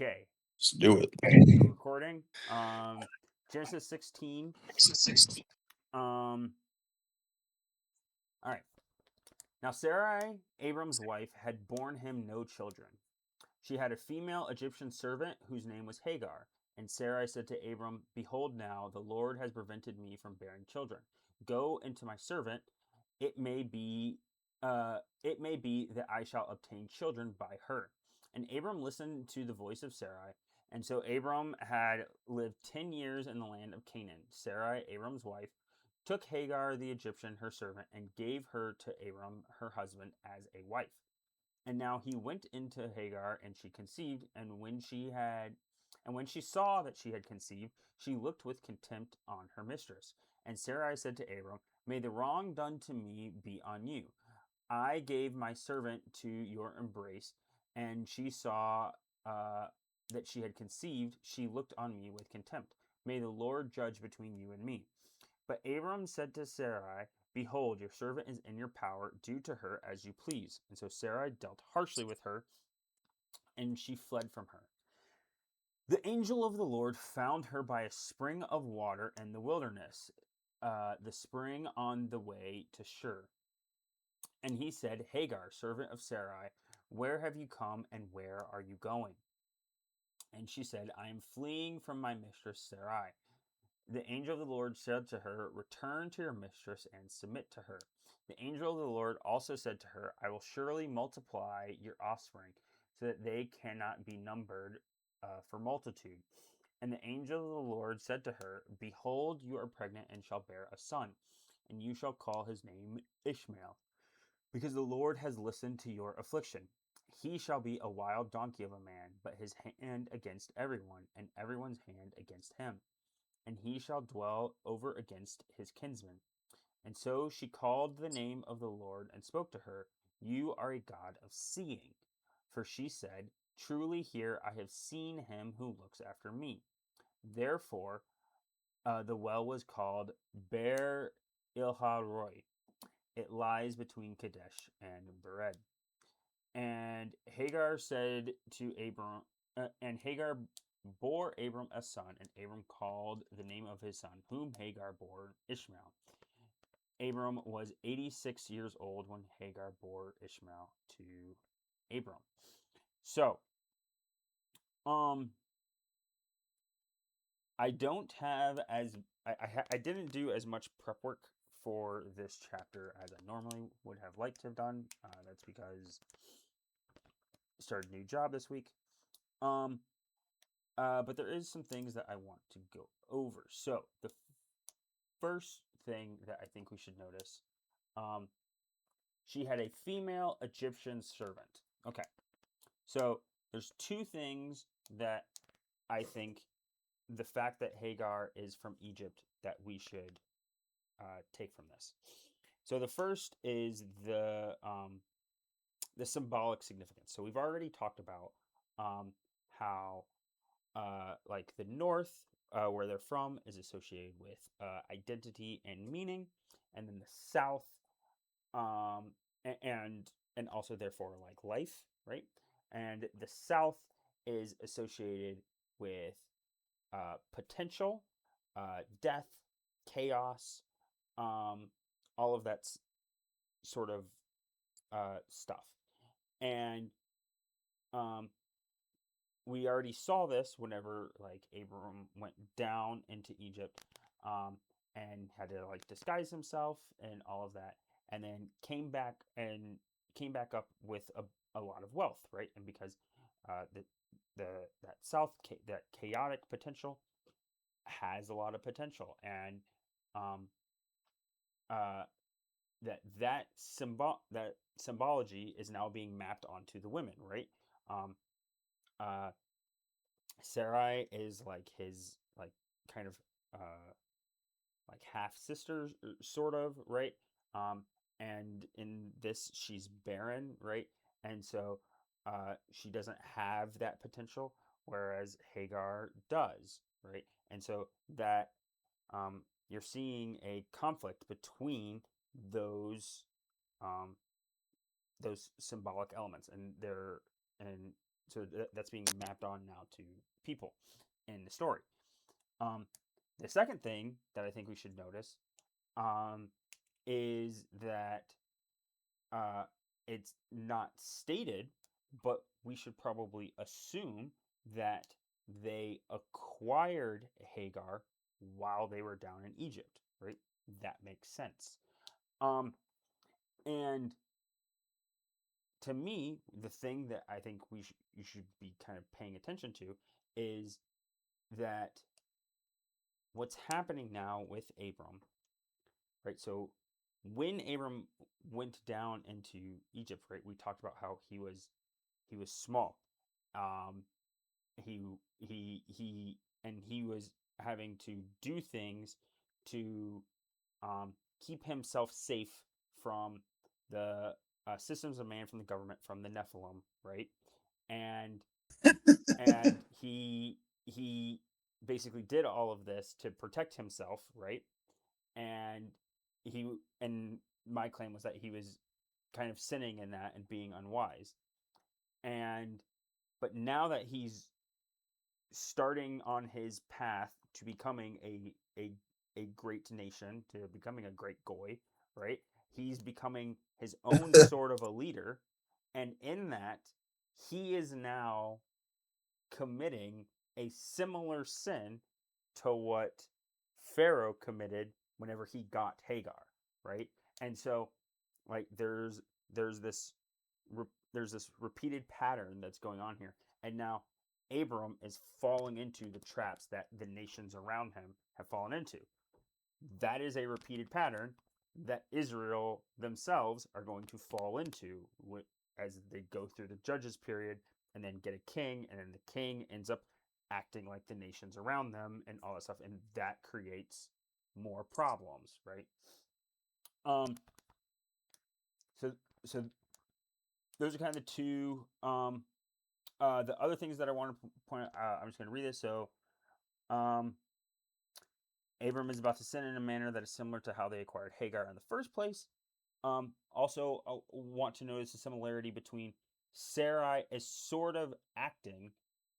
Okay, Let's do it. we're recording. Genesis 16. Um, all right. Now Sarai, Abram's wife, had borne him no children. She had a female Egyptian servant whose name was Hagar. And Sarai said to Abram, "Behold, now the Lord has prevented me from bearing children. Go into my servant. It may be, it may be that I shall obtain children by her." And Abram listened to the voice of Sarai. And so Abram had lived 10 years in the land of Canaan. Sarai, Abram's wife, took Hagar the Egyptian, her servant, and gave her to Abram, her husband, as a wife. And now he went into Hagar, and she conceived, and when she saw that she had conceived, she looked with contempt on her mistress. And Sarai said to Abram, "May the wrong done to me be on you. I gave my servant to your embrace, and she saw uh, that she had conceived. She looked on me with contempt. May the Lord judge between you and me." But Abram said to Sarai, "Behold, your servant is in your power. Do to her as you please." And so Sarai dealt harshly with her, and she fled from her. The angel of the Lord found her by a spring of water in the wilderness, the spring on the way to Shur. And he said, "Hagar, servant of Sarai, where have you come and where are you going?" And she said, "I am fleeing from my mistress Sarai." The angel of the Lord said to her, "Return to your mistress and submit to her." The angel of the Lord also said to her, "I will surely multiply your offspring so that they cannot be numbered for multitude." And the angel of the Lord said to her, "Behold, you are pregnant and shall bear a son, and you shall call his name Ishmael, because the Lord has listened to your affliction. He shall be a wild donkey of a man, but his hand against everyone, and everyone's hand against him. And he shall dwell over against his kinsmen." And so she called the name of the Lord and spoke to her, "You are a God of seeing." For she said, "Truly here I have seen him who looks after me." Therefore, the well was called Ber Ilha. It lies between Kadesh and Bered. And Hagar said to Abram, and Hagar bore Abram a son, and Abram called the name of his son, whom Hagar bore, Ishmael. Abram was 86 years old when Hagar bore Ishmael to Abram. So, um, I don't have as I didn't do as much prep work for this chapter as I normally would have liked to have done. That's because I started a new job this week. Um, but there is some things that I want to go over. So the first thing that I think we should notice, um, she had a female Egyptian servant. Okay, so there's two things that I think the fact that Hagar is from Egypt that we should take from this. So the first is the symbolic significance. So we've already talked about how like the North, where they're from, is associated with identity and meaning, and then the South, um, and also therefore like life, right? And the South is associated with potential, death, chaos, um, all of that sort of stuff, and um, we already saw this whenever like Abram went down into Egypt, and had to like disguise himself and all of that, and then came back up with a lot of wealth, right? And because the that that chaotic potential has a lot of potential, and um, uh, that symbology is now being mapped onto the women, right? Um, uh, Sarai is like his like kind of like half sisters, sort of, right? Um, and in this, she's barren, right? And so she doesn't have that potential, whereas Hagar does, right? And so that you're seeing a conflict between those um, those symbolic elements, and they're and that's being mapped on now to people in the story. The second thing that I think we should notice is that uh, it's not stated, but we should probably assume that they acquired Hagar while they were down in Egypt, right? That makes sense. And to me, the thing that I think you should be kind of paying attention to is that what's happening now with Abram, right? So when Abram went down into Egypt, right, we talked about how he was small. Um, he was having to do things to keep himself safe from the systems of man, from the government, from the Nephilim, right? And he basically did all of this to protect himself, right? And he and my claim was that he was kind of sinning in that and being unwise. And but now that he's starting on his path to becoming a great nation, to becoming a great goy, right? He's becoming his own sort of a leader, and in that, he is now committing a similar sin to what Pharaoh committed whenever he got Hagar, right? And so, like, there's this there's this repeated pattern that's going on here, and now Abram is falling into the traps that the nations around him have fallen into. That is a repeated pattern that Israel themselves are going to fall into as they go through the judges period and then get a king, and then the king ends up acting like the nations around them and all that stuff, and that creates more problems, right? Um, so so those are kind of the two. The other things that I want to point out, I'm just going to read this. So, um, Abram is about to sin in a manner that is similar to how they acquired Hagar in the first place. Also, I want to notice a similarity between Sarai is sort of acting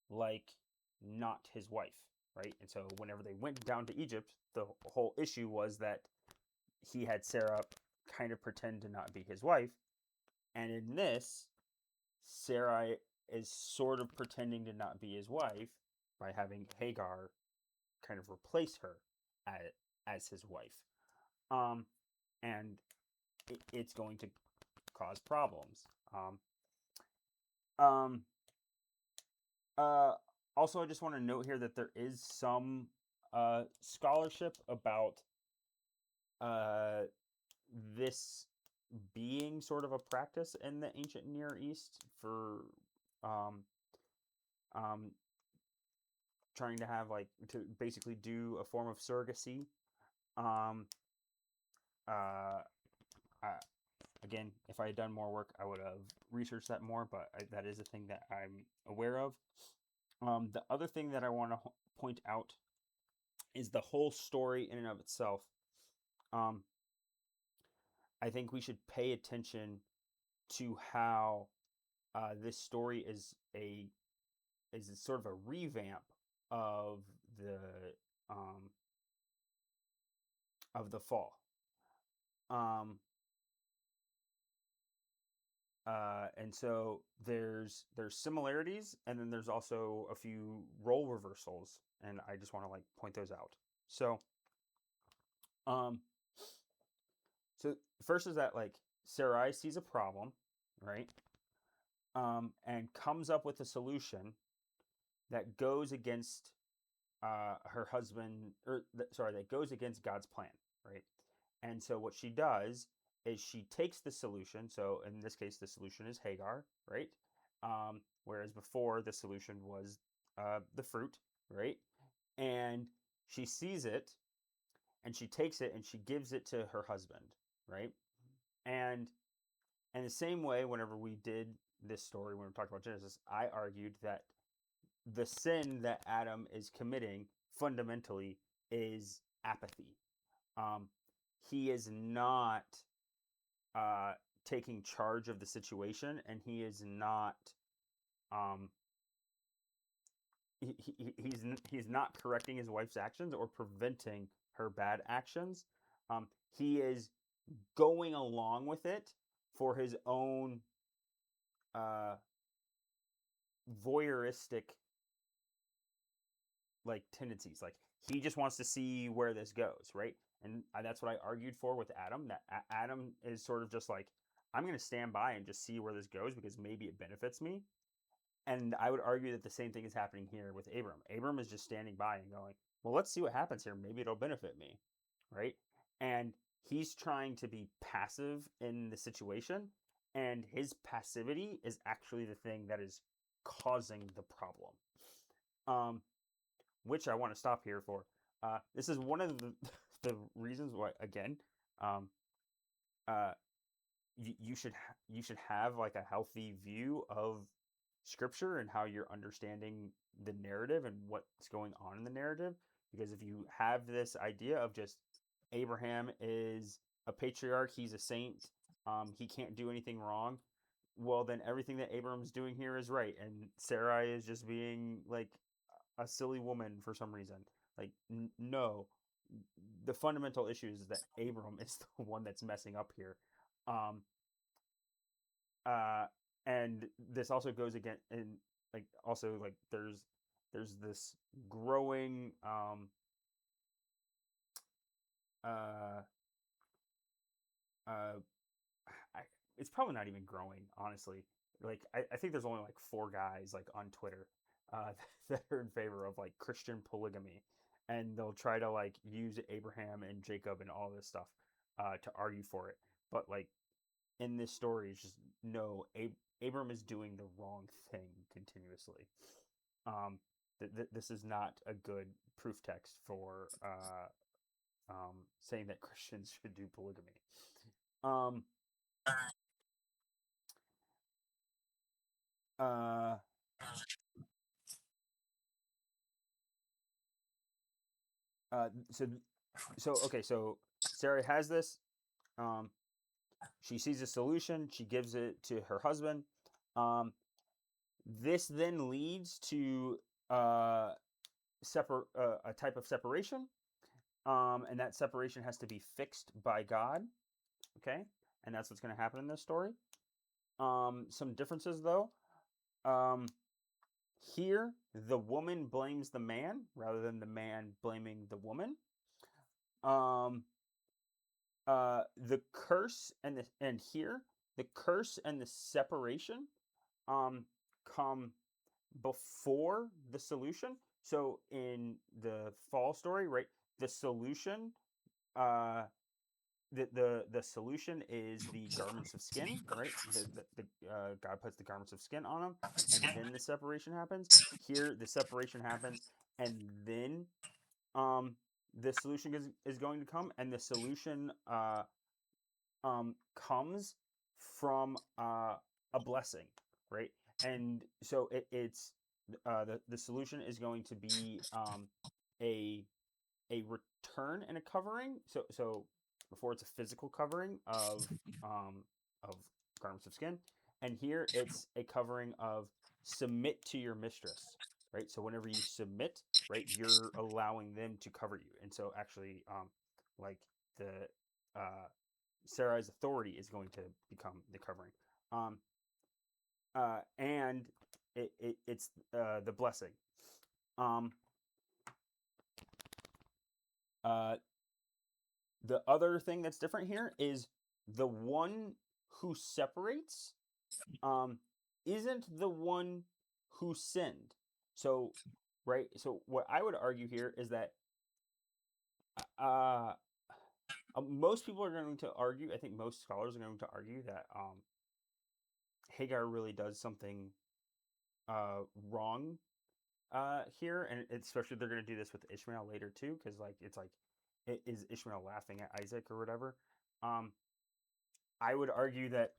like not his wife, right? And so, whenever they went down to Egypt, the whole issue was that he had Sarah kind of pretend to not be his wife. And in this, Sarai is sort of pretending to not be his wife by having Hagar kind of replace her as his wife. And it's going to cause problems. Um, uh, Also, I just want to note here that there is some scholarship about uh, this being sort of a practice in the ancient Near East for um, um, trying to have like to basically do a form of surrogacy. Um, uh, I, Again, if I had done more work, I would have researched that more, but that is a thing that I'm aware of. The other thing that I want to point out is the whole story in and of itself. Um, I think we should pay attention to how this story is sort of a revamp of the um, of the fall. Um, and so there's similarities, and then there's also a few role reversals, and I just want to like point those out. So, um, so first is that like Sarai sees a problem, right? And comes up with a solution that goes against her husband, or sorry, that goes against God's plan, right? And so what she does is she takes the solution. So in this case, the solution is Hagar, right? Whereas before the solution was the fruit, right? And she sees it, and she takes it and she gives it to her husband, right? And in the same way, whenever we did this story, when we talked about Genesis, I argued that the sin that Adam is committing fundamentally is apathy. Um, he is not uh, taking charge of the situation, and he is not he's not correcting his wife's actions or preventing her bad actions. He is going along with it for his own uh, voyeuristic like tendencies. Like he just wants to see where this goes, right? And that's what I argued for with Adam. That Adam is sort of just like, I'm going to stand by and just see where this goes because maybe it benefits me. And I would argue that the same thing is happening here with Abram. Abram is just standing by and going, well, let's see what happens here. Maybe it'll benefit me, right? And he's trying to be passive in the situation, and his passivity is actually the thing that is causing the problem. Which I want to stop here for. This is one of the reasons why, again, um, uh, you should have like a healthy view of scripture and how you're understanding the narrative and what's going on in the narrative. Because if you have this idea of just Abraham is a patriarch, he's a saint, he can't do anything wrong, well then everything that Abram's doing here is right, and Sarai is just being like a silly woman for some reason. Like, no, the fundamental issue is that Abram is the one that's messing up here. Um, uh, and this also goes again, and like also like there's this growing uh uh I, it's probably not even growing, honestly. Like I think there's only like 4 guys like on Twitter that are in favor of like Christian polygamy, and they'll try to like use Abraham and Jacob and all this stuff to argue for it. But like in this story, it's just no, Abram is doing the wrong thing continuously. This is not a good proof text for saying that Christians should do polygamy. Um, uh, uh, so okay, so Sarah has this. Um, she sees a solution. She gives it to her husband. Um, this then leads to a type of separation, and that separation has to be fixed by God. Okay, and that's what's going to happen in this story. Some differences though. Um, Here, the woman blames the man rather than the man blaming the woman. Um, the curse and here the curse and the separation um come before the solution. So in the fall story, right, the solution uh the solution is the garments of skin, right? God puts the garments of skin on them, and then the separation happens. Here, the separation happens, and then um, the solution is going to come, and the solution comes from a blessing, right? And so it's the solution is going to be a a return and a covering. So before it's a physical covering of garments of skin, and here it's a covering of submit to your mistress, right? So whenever you submit, right, you're allowing them to cover you, and so actually like the uh Sarai's authority is going to become the covering. Um, and it's the blessing. Um, uh, the other thing that's different here is the one who separates um, isn't the one who sinned. So, right. So what I would argue here is that uh, most people are going to argue. I think most scholars are going to argue that Hagar really does something wrong here, and especially they're going to do this with Ishmael later too, because like it's like, is Ishmael laughing at Isaac or whatever? Um, I would argue that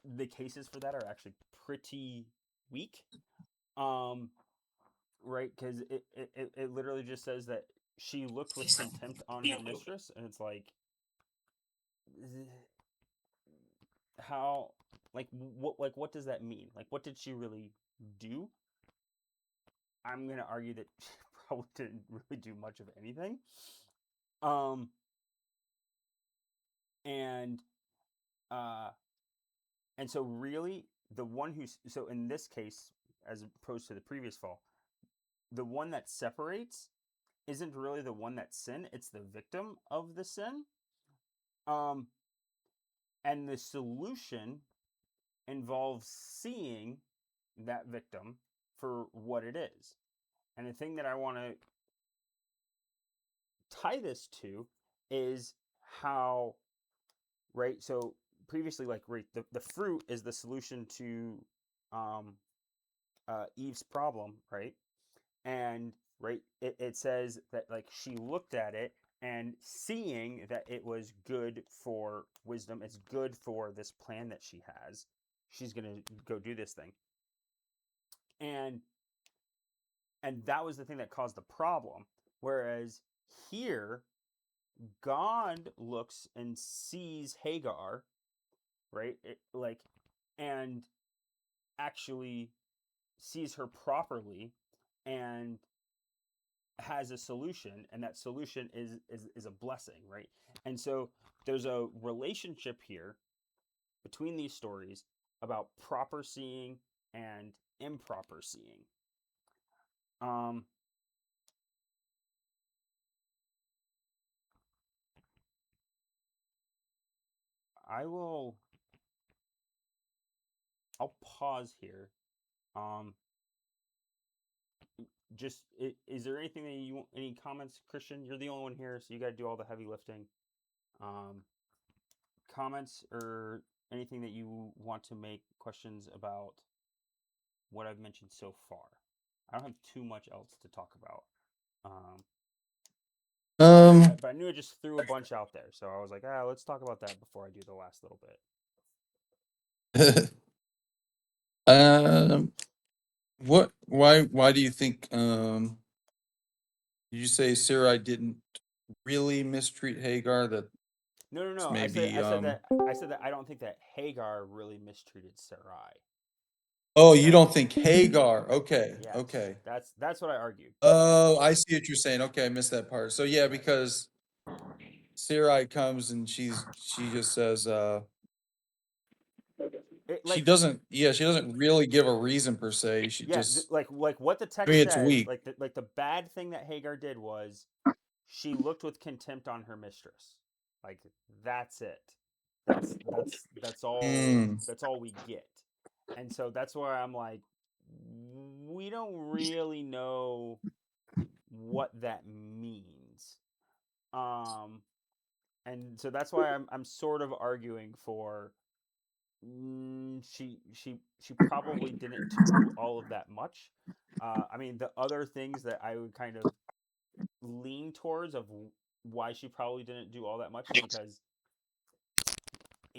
the cases for that are actually pretty weak. Um, right, because it literally just says that she looked with contempt on her mistress, and it's how, like what does that mean? Like what did she really do? I'm gonna argue that she probably didn't really do much of anything. Um, and uh, and so really the one who's so in this case, as opposed to the previous fall, the one that separates isn't really the one that sinned; it's the victim of the sin. Um, and the solution involves seeing that victim for what it is. And the thing that I want to tie this to is how, right? So previously, like, right, the fruit is the solution to um, Eve's problem, right? And right, it says that like she looked at it and seeing that it was good for wisdom, it's good for this plan that she has. She's gonna go do this thing, and that was the thing that caused the problem. Whereas here, God looks and sees Hagar, right? Like, and actually sees her properly, and has a solution, and that solution is a blessing, right? And so there's a relationship here between these stories about proper seeing and improper seeing. Um, I will. I'll pause here. Um, just is there anything that you want, any comments, Christian? You're the only one here, so you got to do all the heavy lifting. Um, comments or anything that you want to make, questions about what I've mentioned so far. I don't have too much else to talk about. Um, Um, but I knew I just threw a bunch out there, so I was like, let's talk about that before I do the last little bit. um, why do you think, did you say Sarai didn't really mistreat Hagar? That No, no, it's no. maybe, I said that I don't think that Hagar really mistreated Sarai. oh, you That don't think Hagar? Okay, yes, okay. that's what I argued. Oh, I see what you're saying. Okay, I missed that part. So yeah, Yes. because Sarai comes and she just says, It, she like doesn't, yeah, she doesn't really give a reason per se. She yeah, just, like what the I mean, text it's says, weak. like the bad thing that Hagar did was she looked with contempt on her mistress. Like that's it. Mm. That's all we get. And so that's where I'm like, we don't really know what that means. Um and so that's why I'm sort of arguing for she probably didn't do all of that much. I mean, the other things that I would kind of lean towards of why she probably didn't do all that much is because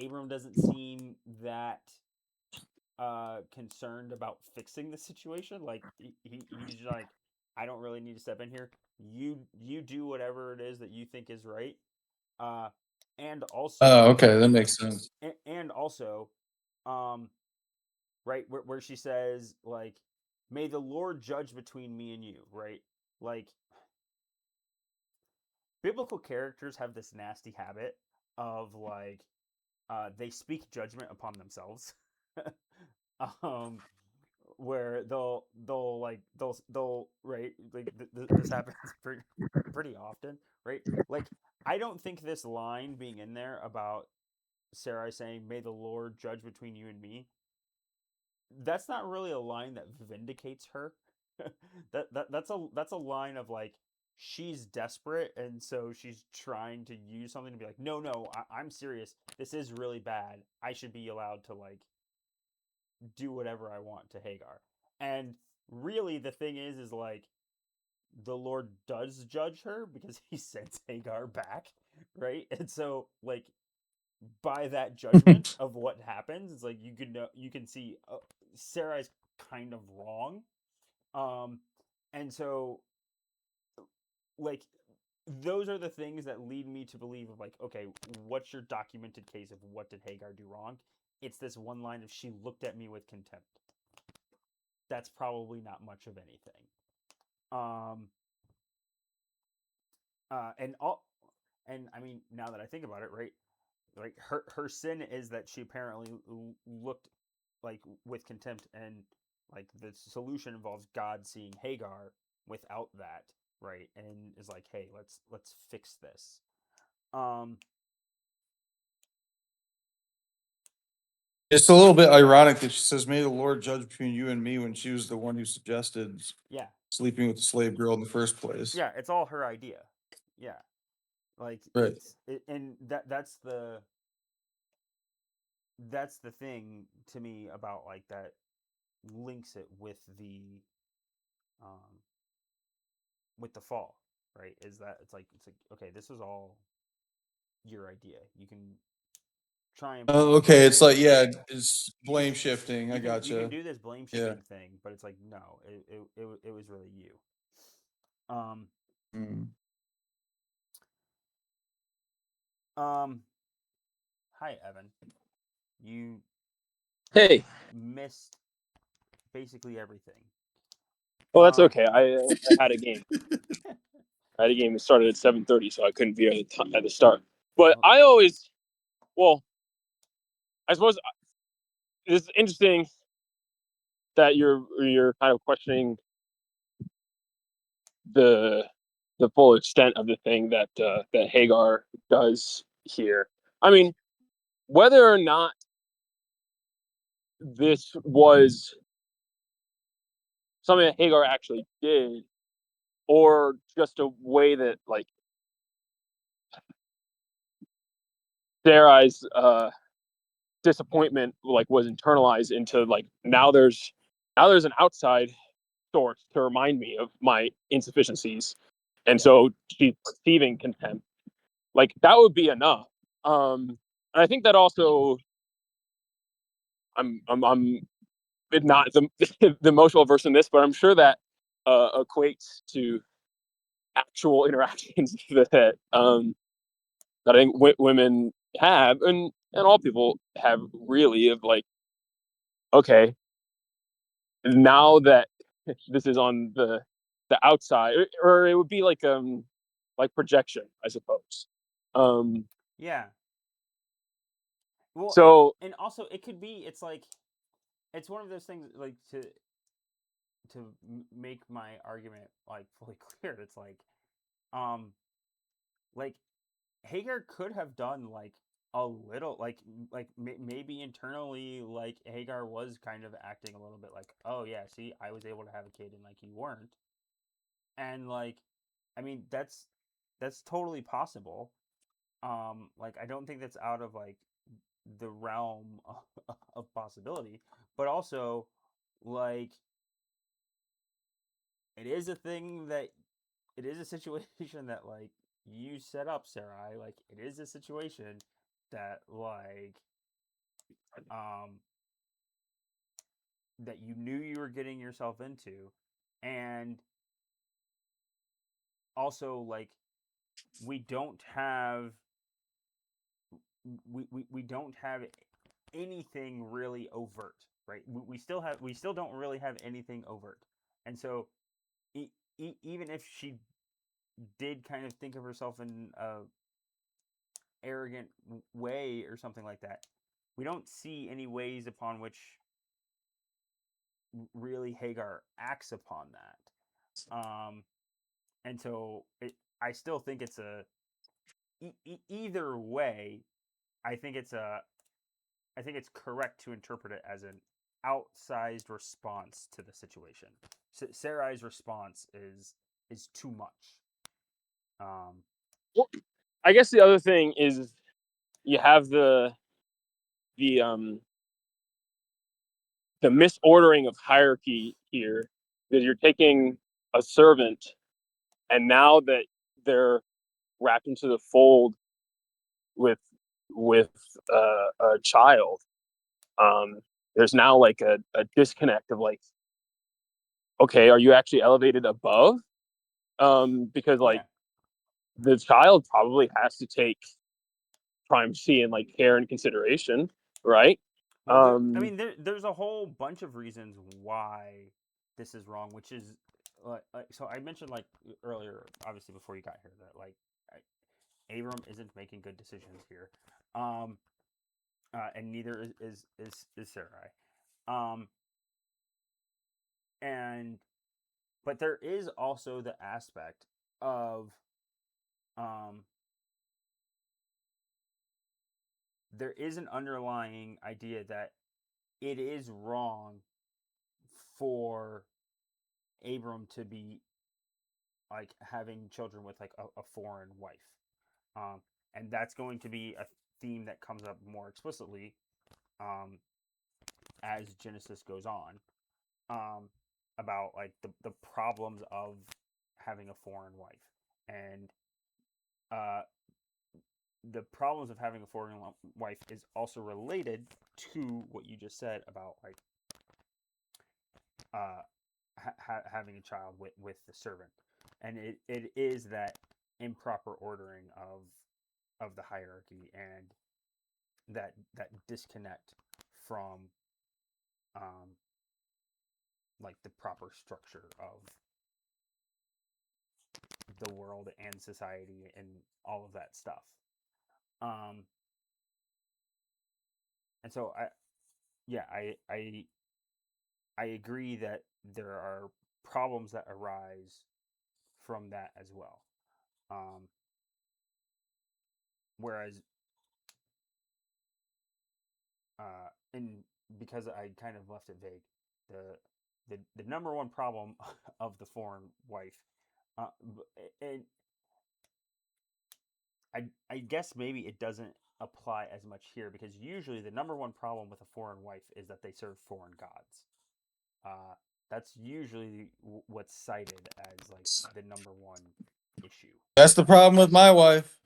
Abram doesn't seem that concerned about fixing the situation. Like he's like, I don't really need to step in here. You do whatever it is that you think is right. Uh, and Oh, also okay, that makes sense. and also, um, right where she says like, may the Lord judge between me and you. Right, like biblical characters have this nasty habit of like they speak judgment upon themselves. um where they'll right like this happens pretty often, right? Like I don't think this line being in there about Sarai saying may the Lord judge between you and me, that's not really a line that vindicates her. That's a line of like she's desperate and so she's trying to use something to be like, no, I'm serious, this is really bad, I should be allowed to like do whatever I want to Hagar. And really the thing is like the Lord does judge her because he sends Hagar back, right? And so like by that judgment of what happens, it's like you can see Sarah's kind of wrong. Um and so like those are the things that lead me to believe of like, okay, what's your documented case of what did Hagar do wrong? It's this one line of she looked at me with contempt. That's probably not much of anything. And I mean, now that I think about it, right? Like her sin is that she apparently looked like with contempt, and like the solution involves God seeing Hagar without that, right? And is like, hey, let's fix this. It's a little bit ironic that she says, "May the Lord judge between you and me," when she was the one who suggested Yeah, sleeping with the slave girl in the first place. yeah, it's all her idea. Yeah, like Right. and that's the thing to me about like that links it um with the fall, right? Is that it's like okay, this is all your idea. You can try and Oh, okay. It's like, yeah, it's blame shifting. I you can gotcha. do this blame Yeah. shifting thing, but it's like no, it was really you. Um Mm. um Hi Evan. You Hey, missed basically everything. well that's Um okay. I had a game. I had a game that started at 7:30, so I couldn't be at the start. But well, I always, well, I suppose it's interesting that you're kind of questioning the the full extent of the thing that Hagar does here. I mean, whether or not this was something that Hagar actually did, or just a way that like Sarai's disappointment like was internalized into like now there's an outside source to remind me of my insufficiencies, and yeah. so she's perceiving contempt, like that would be enough. And I think that also I'm not the the emotional version in this, but I'm sure that equates to actual interactions that I think women have, and all people have, really, of like, okay, now that this is on the outside, or it would be like projection, I suppose. Um, Yeah. Well, so and also it could be it's like it's one of those things like to make my argument like fully clear. It's um like Hagar could have done like a little maybe internally like Hagar was kind of acting a little bit like, oh yeah, see, I was able to have a kid and like you weren't. And like I mean that's totally possible. Like I don't think that's out of like the realm of possibility, but also like it is a thing that it is a situation that like you set up, Sarai. Like it is a situation that um that you knew you were getting yourself into, and also like we don't have we don't have anything really overt, right? We still don't really have anything overt, and so even if she did kind of think of herself in a arrogant way or something like that, we don't see any ways upon which really Hagar acts upon that. And so I still think it's either way. I think I think it's correct to interpret it as an outsized response to the situation. Sarai's response is too much. Um, well, I guess the other thing is you have the the misordering of hierarchy here, that you're taking a servant, and now that they're wrapped into the fold with with a child, um, there's now like a disconnect of like, okay, are you actually elevated above? Because like yeah. the child probably has to take primacy and like care and consideration, right? Well, I Um, mean, there's a whole bunch of reasons why this is wrong, which is so I mentioned like earlier, obviously before you got here, that like Abram isn't making good decisions here, and neither is Sarai, and but there is also the aspect of there is an underlying idea that it is wrong for Abram to be like having children with like a foreign wife, and that's going to be a theme that comes up more explicitly as Genesis goes on, about like the problems of having a foreign wife, and uh, the problems of having a foreign wife is also related to what you just said about like having a child with the servant, and it is that improper ordering of the hierarchy, and that disconnect from like the proper structure of the world and society and all of that stuff. And so I agree that there are problems that arise from that as well. Whereas, and because I kind of left it vague, the number one problem of the foreign wife, and I guess maybe it doesn't apply as much here, because usually the number one problem with a foreign wife is that they serve foreign gods. That's usually what's cited as like the number one issue. That's the problem with my wife.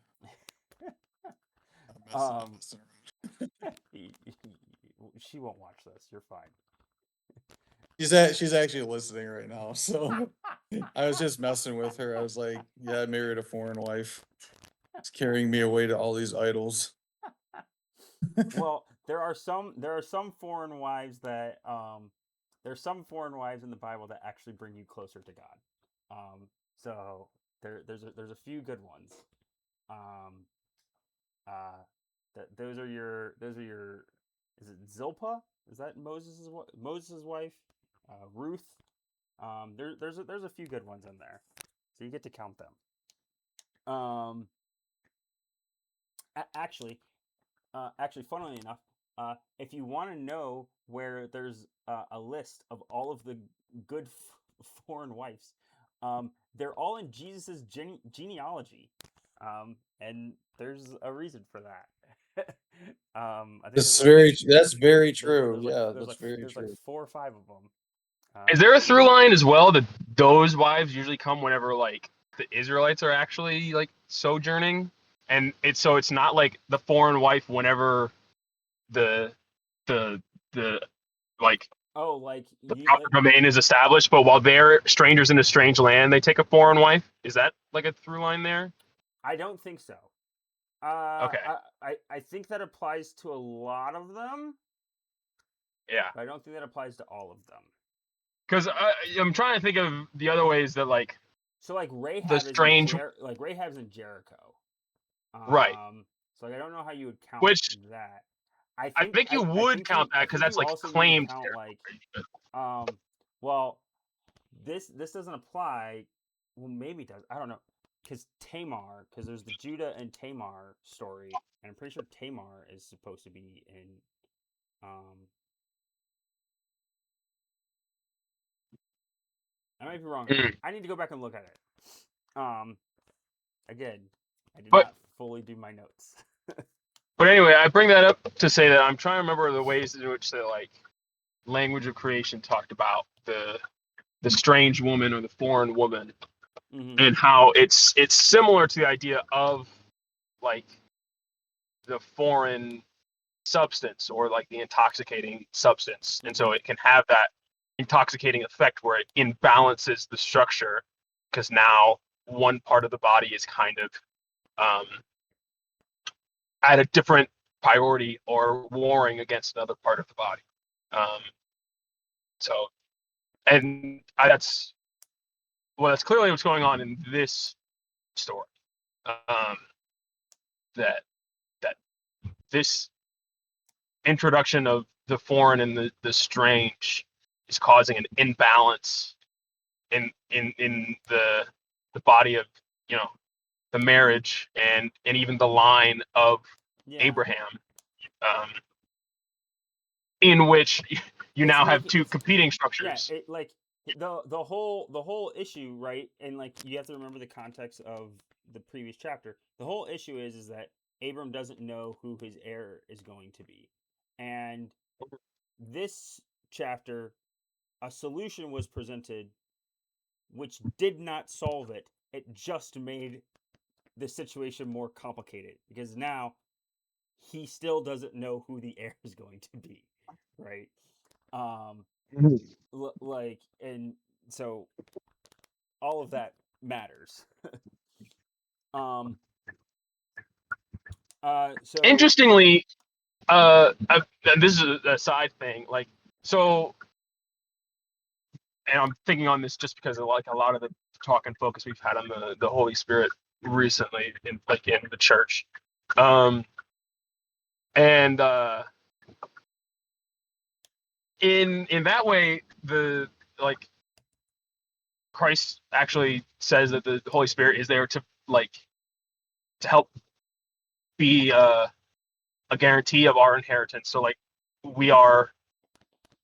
She won't watch this. You're fine. She's actually listening right now, so I was just messing with her. I was like, yeah, I married a foreign wife. It's carrying me away to all these idols. Well, there are some foreign wives that there's some foreign wives in the Bible that actually bring you closer to God. So there's a few good ones. That those are your is it Zilpah? Is that Moses' wife? Ruth. There's a few good ones in there, so you get to count them. Actually, funnily enough, if you want to know where there's a list of all of the good foreign wives, they're all in Jesus's genealogy, and there's a reason for that. I think That's very true. Yeah, that's very there's like true. 4 or 5 of them. Is there a through line as well that those wives usually come whenever like the Israelites are actually like sojourning, and it's not like the foreign wife whenever the the the like Oh, like the you? proper domain is established, but while they're strangers in a strange land, they take a foreign wife. Is that like a through line there? I don't think so. Okay, I think that applies to a lot of them, yeah. but I don't think that applies to all of them. Because I'm trying to think of the other ways that like So like the strange Rahab's in Jericho. right, So like I don't know how you would count which that. I think you would count that I because think that's you like also need to claimed count like territory. well, this doesn't apply. Well, maybe it does. I don't know. Because there's the Judah and Tamar story, and I'm pretty sure Tamar is supposed to be in I might be wrong on that. I need to go back and look at it. Again, I did not fully do my notes. But anyway, I bring that up to say that I'm trying to remember the ways in which the like language of creation talked about the strange woman or the foreign woman, and how it's similar to the idea of like the foreign substance or like the intoxicating substance, and so it can have that intoxicating effect where it imbalances the structure because now one part of the body is kind of at a different priority or warring against another part of the body. So, and that's well, that's clearly what's going on in this story. That this introduction of the foreign and the strange is causing an imbalance in the body of, you know, the marriage and even the line of Yeah. Abraham, in which you now have two competing Yeah, structures. the whole issue, right? And like you have to remember the context of the previous chapter. The whole issue is that Abram doesn't know who his heir is going to be. And this chapter, a solution was presented which did not solve it. It just made the situation more complicated because now he still doesn't know who the heir is going to be, right? Like, and so all of that matters. um so Interestingly, this is a side thing, like, so, and I'm thinking on this just because of like a lot of the talk and focus we've had on the Holy Spirit recently in the church, and in that way, the like Christ actually says that the Holy Spirit is there to help be a guarantee of our inheritance. So like we are,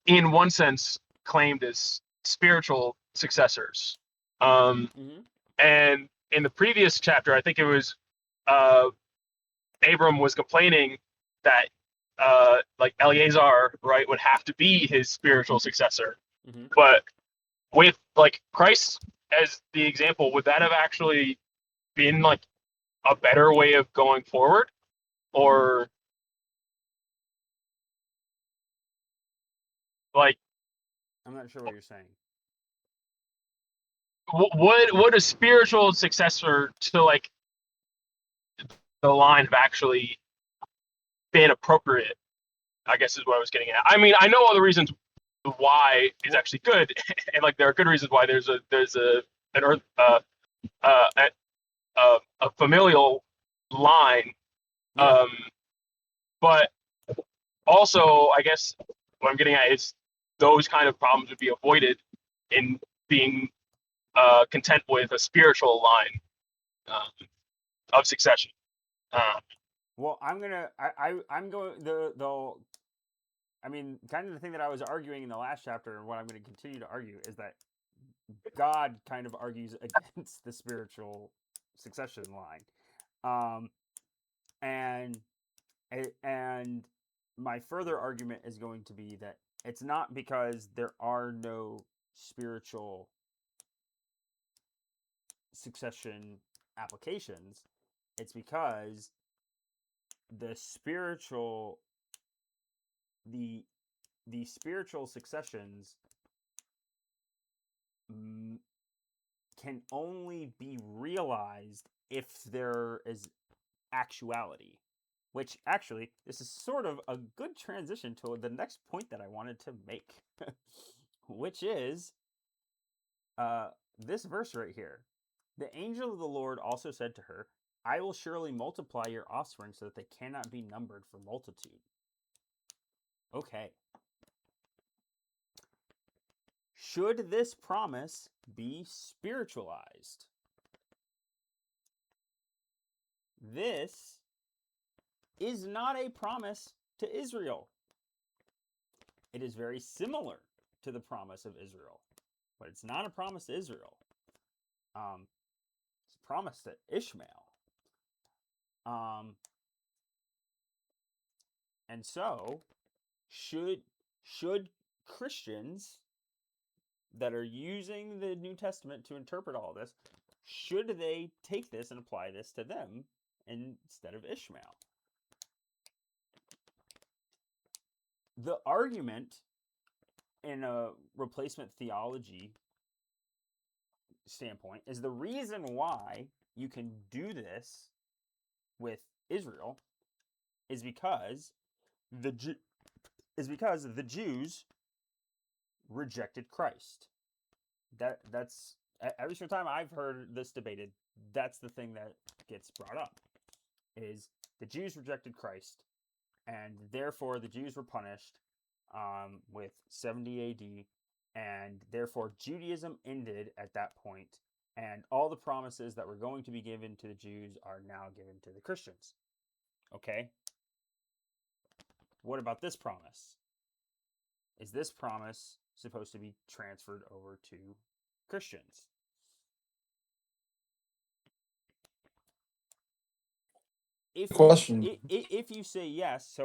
in one sense, claimed as spiritual successors. And in the previous chapter, I think it was Abram was complaining that like Eleazar, right, would have to be his spiritual successor. But with like Christ as the example, would that have actually been like a better way of going forward? Or like, I'm not sure what you're saying. would a spiritual successor to like the line have actually been appropriate? I guess is what I was getting at. I mean, I know all the reasons why is actually good, and like there are good reasons why there's an earth a familial line, Yeah. But also I guess what I'm getting at is those kind of problems would be avoided in being content with a spiritual line of succession. Well, I'm going I mean, kind of the thing that I was arguing in the last chapter and what I'm going to continue to argue is that God kind of argues against the spiritual succession line. And my further argument is going to be that it's not because there are no spiritual succession applications. It's because the spiritual the spiritual successions can only be realized if there is actuality. Which actually, this is sort of a good transition to the next point that I wanted to make, which is this verse right here. The angel of the Lord also said to her, I will surely multiply your offspring so that they cannot be numbered for multitude. Okay. Should this promise be spiritualized? This is not a promise to Israel. It is very similar to the promise of Israel, but it's not a promise to Israel. It's a promise to Ishmael. And so, should Christians that are using the New Testament to interpret all this, should they take this and apply this to them instead of Ishmael? The argument in a replacement theology standpoint is the reason why you can do this with Israel is because the Jews rejected Christ. That's every single time I've heard this debated, that's the thing that gets brought up is the Jews rejected Christ, and therefore the Jews were punished with 70 AD, and therefore Judaism ended at that point, and all the promises that were going to be given to the Jews are now given to the Christians. Okay? What about this promise? Is this promise supposed to be transferred over to Christians? Question. If you say yes,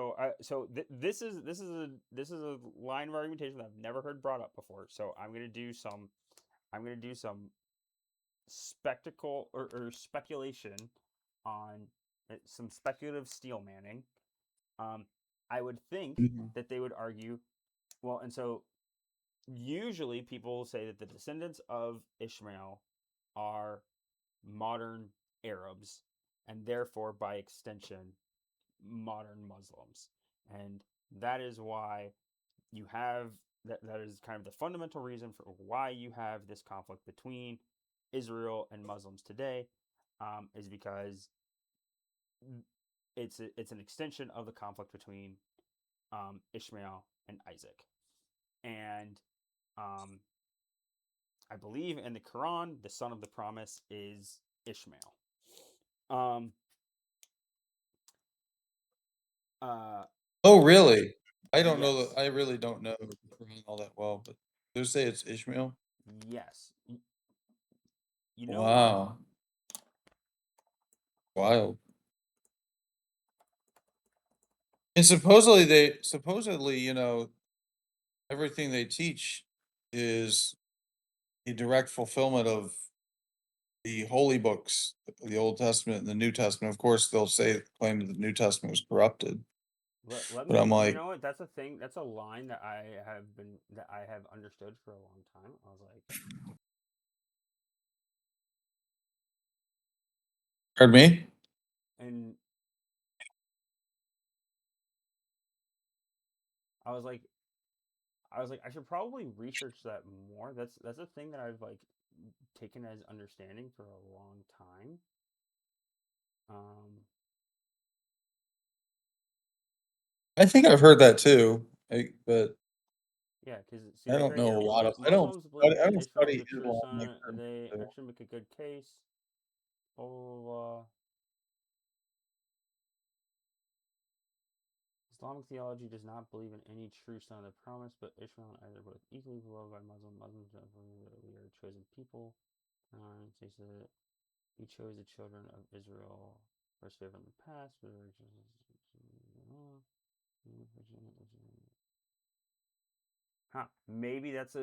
this is a line of argumentation that I've never heard brought up before. So I'm gonna do some spectacle or speculation on some speculative steel manning. I would think Mhm. that they would argue, well, and so usually people say that the descendants of Ishmael are modern Arabs, and therefore, by extension, modern Muslims. And that is why you have that is kind of the fundamental reason for why you have this conflict between Israel and Muslims today, is because it's an extension of the conflict between Ishmael and Isaac. And um, I believe in the Quran, the son of the promise is Ishmael. Um, uh, Oh, really? I don't know. yes, I really don't know the Quran all that well, but they say it's Ishmael. yes. You know, Wow, wild. And supposedly, everything they teach is a direct fulfillment of the holy books, the Old Testament and the New Testament. Of course, they'll claim that the New Testament was corrupted, let but I'm me. You like, know what? That's a thing. That's a line that I have understood for a long time. I was like, pardon me? and I was like, I should probably research that more. That's a thing that I've like taken as understanding for a long time. Um, I think I've heard that too, but yeah, because see, I like don't right know here, a lot of. Muslims believe I that don't Ishmael is study the true Islam like son. They that. actually make a good case. Blah blah blah. Islamic theology does not believe in any true son of the promise, but Ishmael and Isaac are both equally beloved by Muslims don't believe that we are a chosen people. So he said he chose the children of Israel first favor in the past. Huh. Maybe that's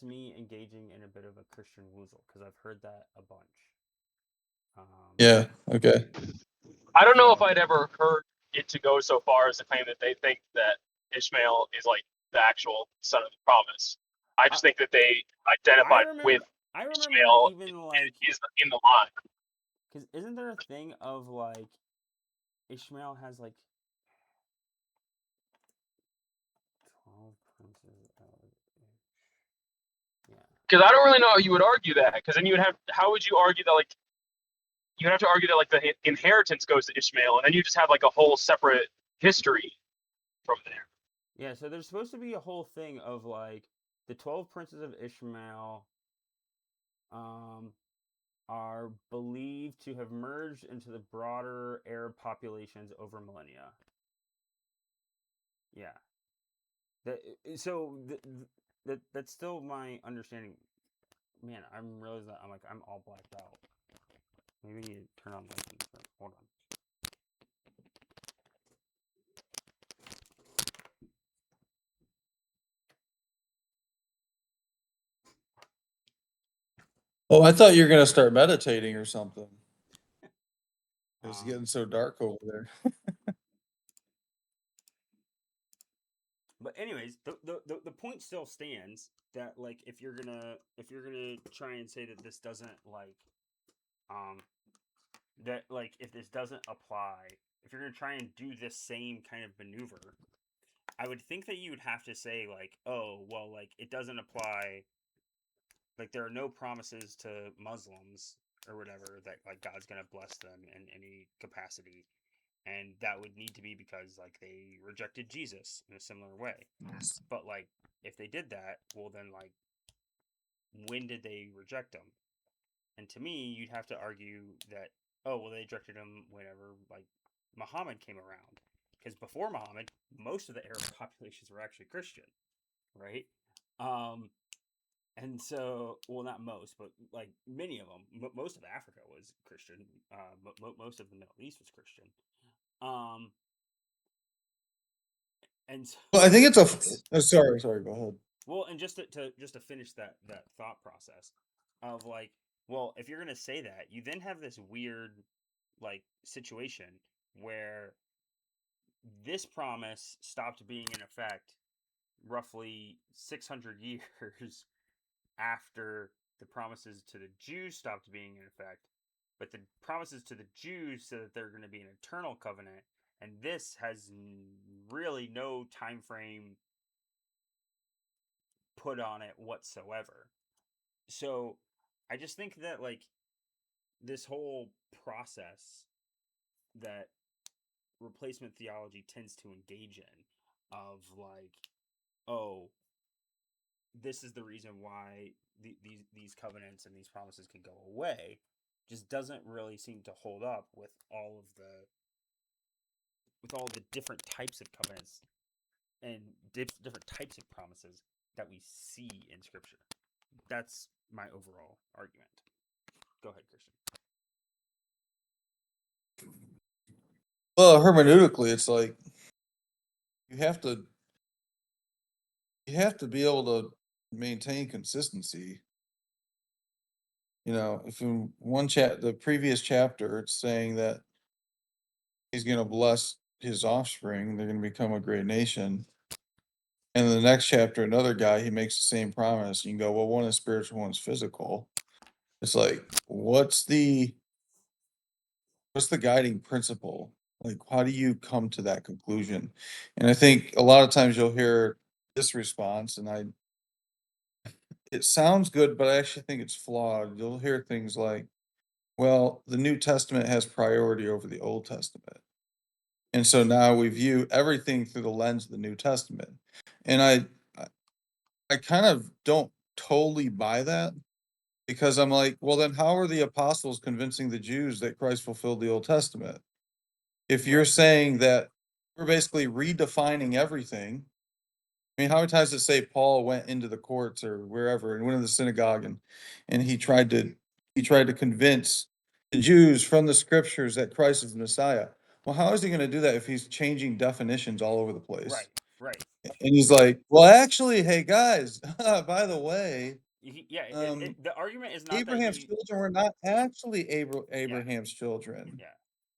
me engaging in a bit of a Christian woozle because I've heard that a bunch. Yeah. Okay. I don't know if So I'd ever heard it to go so far as to claim that they think that Ishmael is like the actual son of the promise. I I just think that they I identified with remember I remember Ishmael even like is in the line. because isn't there a thing of like Ishmael has like 12 princes of yeah. Because I don't really know how you would argue that. Because then you would have, how would you argue that like you have to argue that like the inheritance goes to Ishmael, and then you just have like a whole separate history from there. Yeah, so there's supposed to be a whole thing of like the 12 princes of Ishmael um are believed to have merged into the broader Arab populations over millennia. Yeah. That so that's still my understanding. Man, I'm realizing that I'm all blacked out. Maybe we need to turn on lights. Hold on. Oh, I thought you were gonna start meditating or something. It's Um, getting so dark over there. but anyways, the point still stands that like if you're gonna try and say that this doesn't like um that like if this doesn't apply, if you're gonna try and do this same kind of maneuver, I would think that you would have to say like, oh well, like it doesn't apply like there are no promises to Muslims or whatever that like God's gonna bless them in any capacity, and that would need to be because like they rejected Jesus in a similar way. But like if they did that, well then like when did they reject him? And to me, you'd have to argue that oh well they rejected him whenever like Muhammad came around, because before Muhammad, most of the Arab populations were actually Christian, right? Um, and so, well, not most, but like many of them, most of Africa was Christian. Most of the Middle East was Christian. Um, and so, Well, I think it's sorry, go ahead. well, and just to finish that thought process of like, well, if you're gonna say that, you then have this weird like situation where this promise stopped being in effect roughly 600 years after the promises to the Jews stopped being in effect, but the promises to the Jews said that they're going to be an eternal covenant, and this has really no time frame put on it whatsoever. So I just think that like this whole process that replacement theology tends to engage in of like, oh, this is the reason why these covenants and these promises can go away, just doesn't really seem to hold up with all the different types of covenants and different types of promises that we see in Scripture. That's my overall argument. Go ahead, Christian. Well, hermeneutically, it's like you have to be able to maintain consistency. If in the previous chapter, it's saying that he's going to bless his offspring, they're going to become a great nation. And in the next chapter, another guy, he makes the same promise. You can go, well, one is spiritual, one's physical. It's like, what's the guiding principle? Like, how do you come to that conclusion? And I think a lot of times you'll hear this response, and it sounds good, but I actually think it's flawed. You'll hear things like, well, the New Testament has priority over the Old Testament. And so now we view everything through the lens of the New Testament. And I kind of don't totally buy that, because I'm like, well, then how are the apostles convincing the Jews that Christ fulfilled the Old Testament? If you're Right. saying that we're basically redefining everything. I mean, how many times does it say Paul went into the courts or wherever and went in the synagogue and he tried to convince the Jews from the scriptures that Christ is the Messiah? Well, how is he going to do that if he's changing definitions all over the place? Right. And he's like, well, actually, hey guys, by the way, The argument is not that Abraham's he. children were not actually Yeah. Abraham's children. Yeah.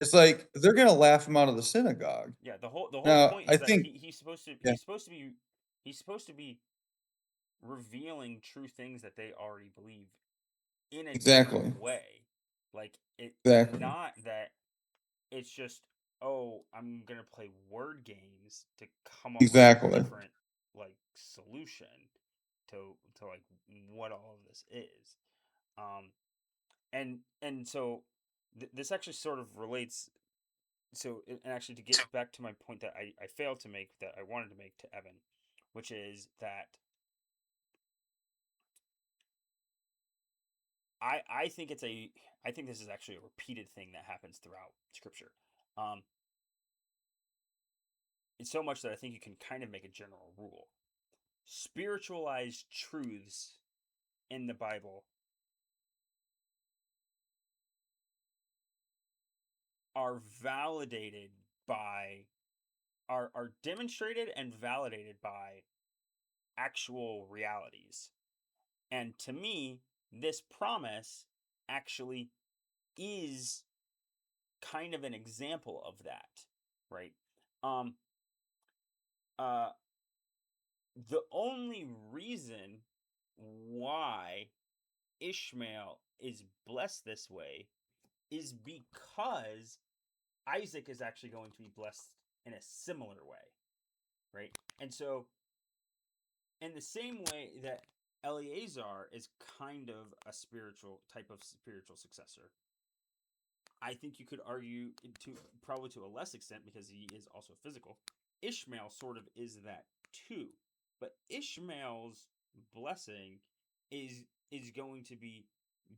It's like they're going to laugh him out of the synagogue. Yeah, the whole Now, point I is that think, he's supposed to yeah, he's supposed to be revealing true things that they already believe in a exactly, different way. Like exactly, not that it's just oh, I'm going to play word games to come up with a exactly. different like solution to like what all of this is. Um and so this actually sort of relates. So and actually to get back to my point that I failed to make, that I wanted to make to Evan, which is that I think I think this is actually a repeated thing that happens throughout Scripture. Um, it's so much that I think you can kind of make a general rule. Spiritualized truths in the Bible are validated by are demonstrated and validated by actual realities. And to me, this promise actually is kind of an example of that, right? Um uh the only reason why Ishmael is blessed this way is because Isaac is actually going to be blessed in a similar way, right? And so in the same way that Eleazar is kind of a type of spiritual successor. I think you could argue probably to a less extent because he is also physical. Ishmael sort of is that too, but Ishmael's blessing is going to be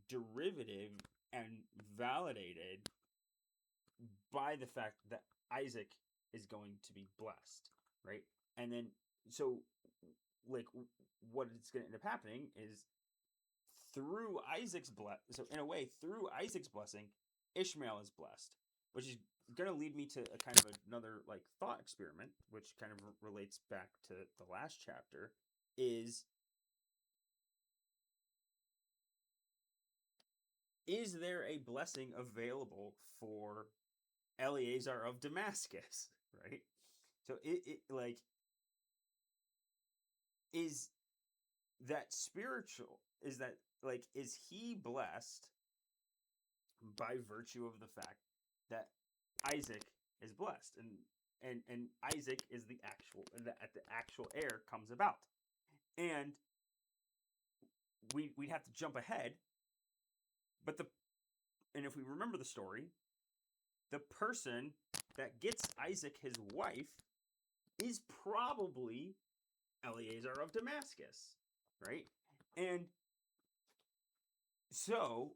derivative and validated by the fact that Isaac is going to be blessed, right? And then so like what it's going to end up happening is through Isaac's so in a way through Isaac's blessing, Ishmael is blessed, which is going to lead me to a kind of another like thought experiment, which kind of relates back to the last chapter. Is there a blessing available for Eleazar of Damascus, right? So it like is that spiritual? Is that like is he blessed by virtue of the fact that Isaac is blessed and Isaac is the actual heir comes about, and we'd have to jump ahead, but if we remember the story, the person that gets Isaac his wife is probably Eleazar of Damascus, right? And so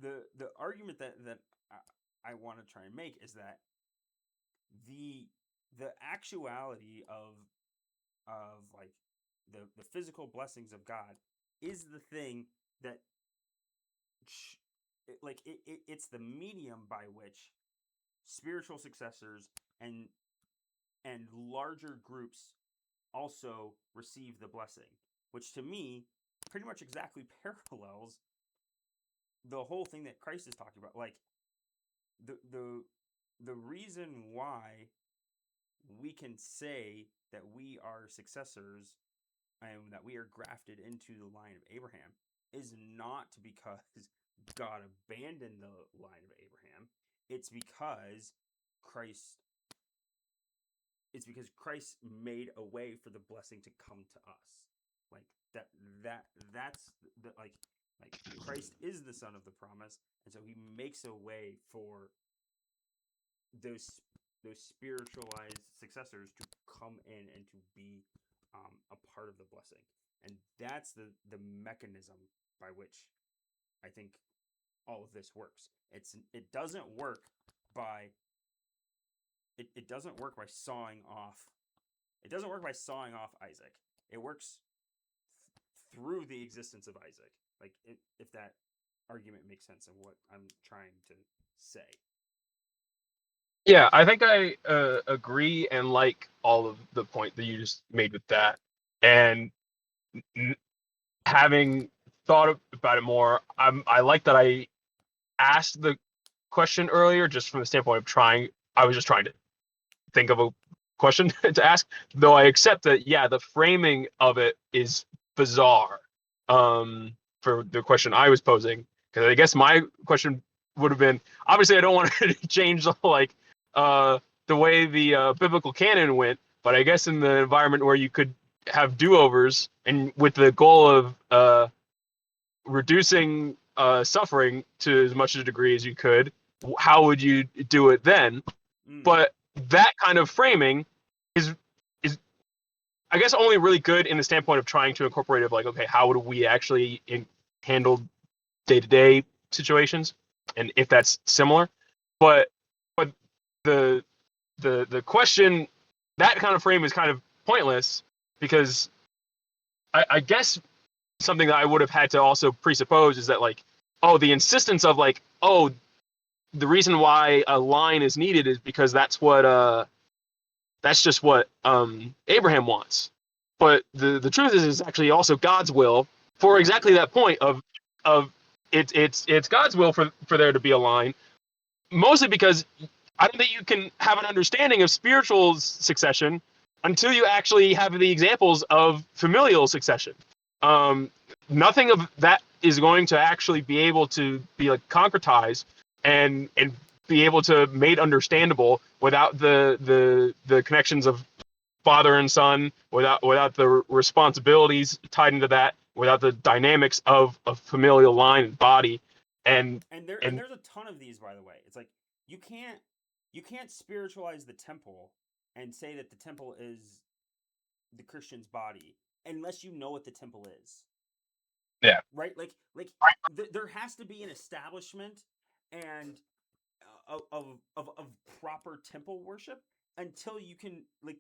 the argument that I want to try and make is that the actuality of like the physical blessings of God is the thing that it's the medium by which spiritual successors and larger groups also receive the blessing, which to me pretty much exactly parallels the whole thing that Christ is talking about. Like the reason why we can say that we are successors and that we are grafted into the line of Abraham is not because God abandoned the line of Abraham. It's because Christ made a way for the blessing to come to us. Like that's the like Christ is the son of the promise, and so he makes a way for those spiritualized successors to come in and to be a part of the blessing. And that's the mechanism by which I think all of this works. It doesn't work by sawing off. It doesn't work by sawing off Isaac. It works through the existence of Isaac. Like if that argument makes sense of what I'm trying to say. Yeah, I think I agree and like all of the point that you just made with that. And having thought about it more, I like that I asked the question earlier just from the standpoint of I was just trying to think of a question to ask, though I accept that, yeah, the framing of it is bizarre for the question I was posing. Because I guess my question would have been, obviously I don't want to change like the way the biblical canon went, but I guess in the environment where you could have do-overs and with the goal of reducing suffering to as much a degree as you could, how would you do it then? But that kind of framing is I guess only really good in the standpoint of trying to incorporate of like, okay, how would we actually handle day-to-day situations, and if that's similar. But the question, that kind of frame is kind of pointless because I guess something that I would have had to also presuppose is that like, oh, the insistence of like, oh, the reason why a line is needed is because that's just what Abraham wants. But the truth is actually also God's will for exactly that point of it's God's will for there to be a line, mostly because I don't think you can have an understanding of spiritual succession until you actually have the examples of familial succession. Nothing of that is going to actually be able to be like concretized and be able to made understandable without the connections of father and son, without the responsibilities tied into that, without the dynamics of a familial line and body. And And there's a ton of these, by the way. It's like you can't spiritualize the temple and say that the temple is the Christian's body unless you know what the temple is. yeah, Right? There has to be an establishment and of proper temple worship until you can like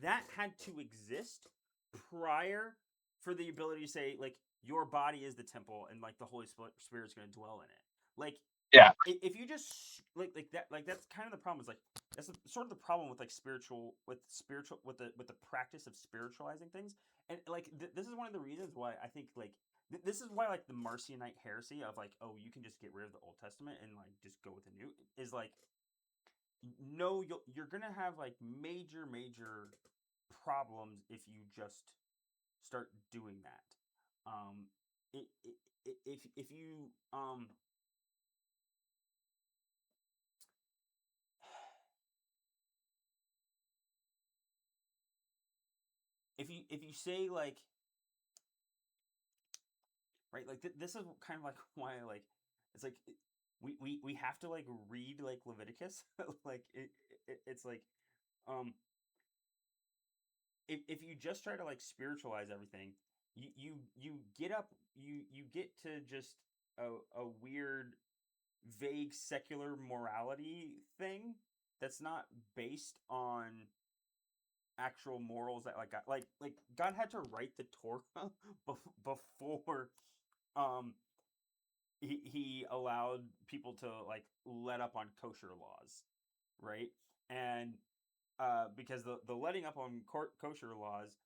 that had to exist prior for the ability to say like your body is the temple and like the Holy Spirit's going to dwell in it. Like yeah, if you just like that, like that's kind of the problem. Is like that's sort of the problem with like spiritual with the practice of spiritualizing things. And like this is one of the reasons why I think like this is why like the Marcionite heresy of like, oh, you can just get rid of the Old Testament and like just go with the New is like, no, you're gonna have like major problems if you just start doing that. Um, if you if you say like, right, like this is kind of like why like it's like we have to like read like Leviticus like it's like um if you just try to like spiritualize everything, you get up you get to just a weird vague secular morality thing that's not based on actual morals that like God had to write the Torah before um he allowed people to like let up on kosher laws, right? And because the letting up on kosher laws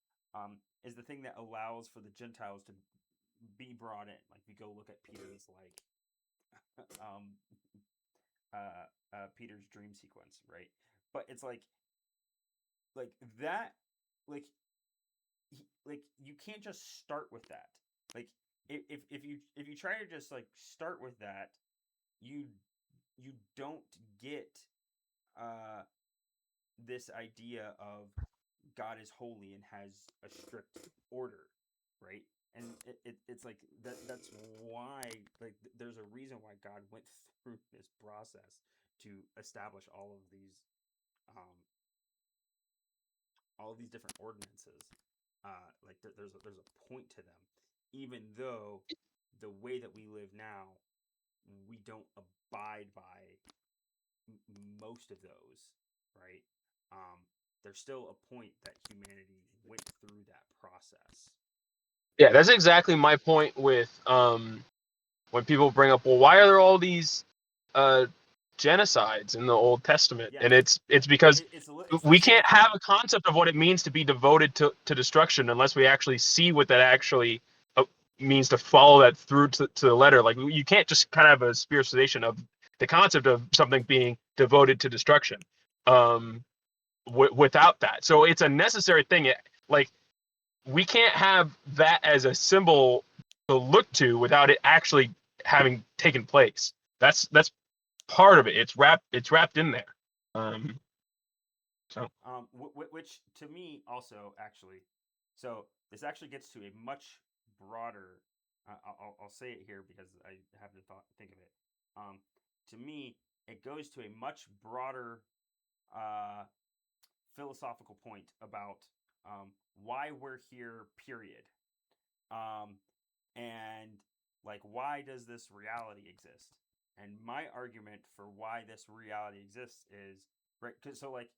is the thing that allows for the Gentiles to be brought in. Like we go look at Peter's like Peter's dream sequence, right? But it's like that, like like you can't just start with that. Like if you try to just like start with that, you you don't get uh this idea of God is holy and has a strict order, right? And it's like that's why like there's a reason why God went through this process to establish um all of these different ordinances. Like there's a point to them, even though the way that we live now, we don't abide by most of those, right? Um, there's still a point that humanity went through that process. yeah. That's exactly my point with when people bring up, well, why are there all these uh, genocides in the Old Testament? Yeah, And it's because it's we listed can't as have like a concept of what it means to be devoted to destruction unless we actually see what that actually means to follow that through to the letter. Like you can't just kind of have a spiritualization of the concept of something being devoted to destruction without that. So it's a necessary thing. Like we can't have that as a symbol to look to without it actually having taken place. That's part of it. It's wrapped in there. Um, so which to me also actually, so this actually gets to a much broader. I'll say it here because I have to think of it. To me, it goes to a much broader uh, philosophical point about why we're here. Period. Um, and like why does this reality exist? And my argument for why this reality exists is right. Cause so like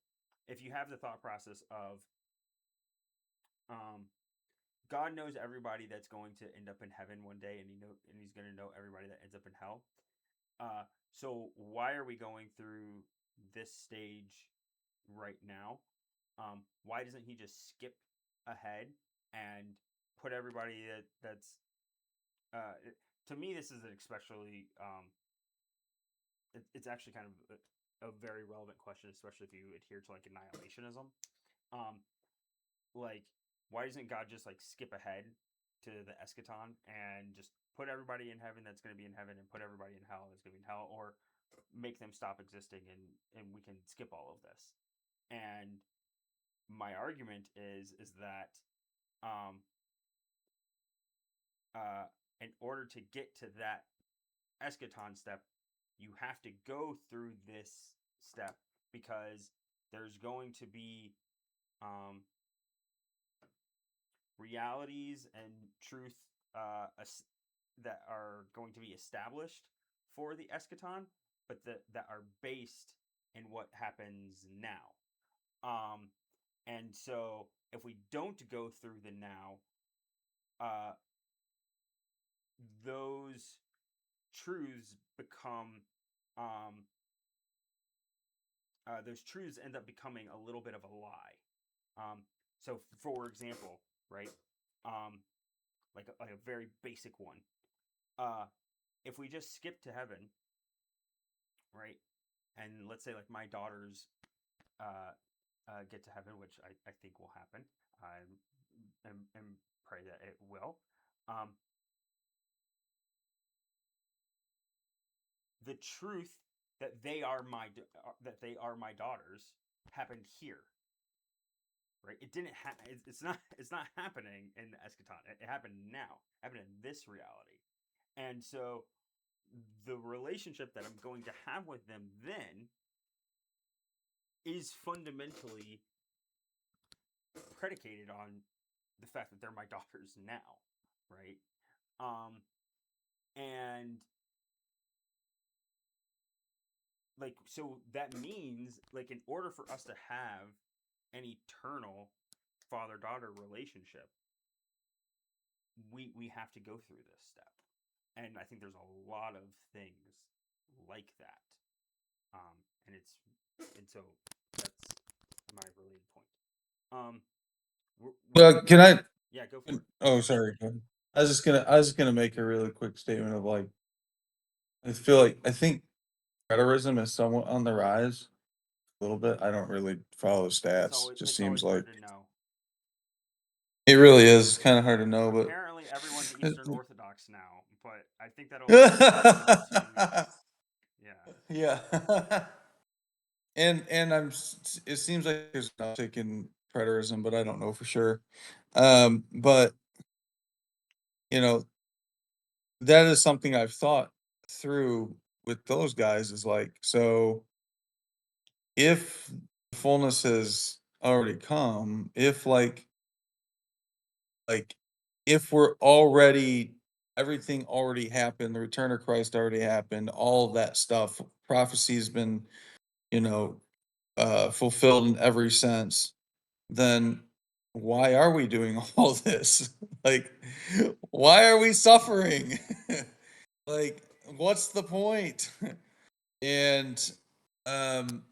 if you have the thought process of um, God knows everybody that's going to end up in heaven one day, and he's going to know everybody that ends up in hell. So why are we going through this stage right now? Why doesn't he just skip ahead and put everybody that's to me this is an especially it's actually kind of a very relevant question, especially if you adhere to like annihilationism. Um, like why doesn't God just like skip ahead to the eschaton and just put everybody in heaven that's going to be in heaven and put everybody in hell that's going to be in hell, or make them stop existing and we can skip all of this? And my argument is that um, in order to get to that eschaton step, you have to go through this step, because there's going to be um, realities and truth that are going to be established for the eschaton, but that are based in what happens now. And so if we don't go through the now, uh, those truths become those truths end up becoming a little bit of a lie. So, for example, right, like a very basic one, if we just skip to heaven, right, and let's say like my daughters get to heaven, which I think will happen, and pray that it will. Um, the truth that they are my daughters happened here, right? It didn't. It's not happening in the eschaton. It happened now. It happened in this reality, and so the relationship that I'm going to have with them then is fundamentally predicated on the fact that they're my daughters now, right? And like, so that means, like, in order for us to have an eternal father-daughter relationship, we have to go through this step. And I think there's a lot of things like that. And so that's my related point. Well, can I? Yeah, go for it. Oh, sorry. Go ahead. I was just gonna make a really quick statement of like, I think preterism is somewhat on the rise a little bit. I don't really follow stats. Just It's seems always like hard to know. it really is. It's kind of hard to know, but Apparently, everyone's Eastern Orthodox now, but I think that'll last for 2 weeks. Yeah. yeah. And it seems like there's an uptick in preterism, but I don't know for sure. But you know, that is something I've thought through with those guys is like, so if fullness has already come, if like if we're already everything already happened, the return of Christ already happened, all of that stuff, prophecy's been, you know, fulfilled in every sense, then why are we doing all this? Like, why are we suffering? Like, what's the point? And um